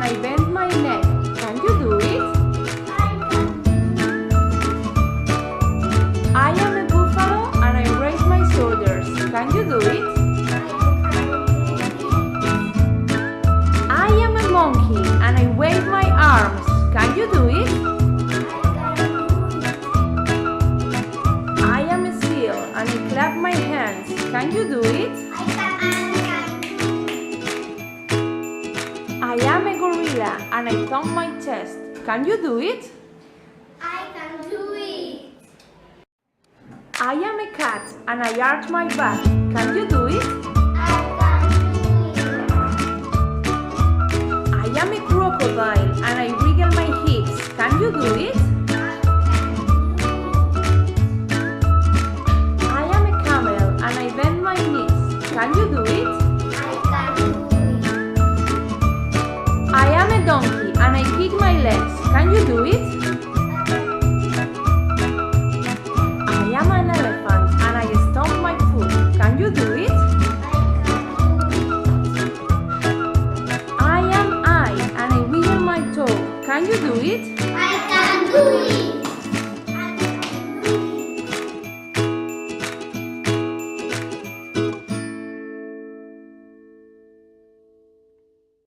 I bend my neck. Can you do it? I am a buffalo and I raise my shoulders. Can you do it? I am a monkey and I wave my arms. Can you do it? I am a seal and I clap my hands. Can you do it? I am a gorilla and I thump my chest. Can you do it? I can do it. I am a cat and I arch my back. Can you do it? I can do it. I am a crocodile and I wriggle my hips. Can you do it? I am a camel and I bend my knees. Can you do it? I can do it. I am a donkey and I kick my legs. Can you do it? I am an elephant and I stomp my foot. Can you do it? I am I and I wiggle my toe. Can you do it? I can do it.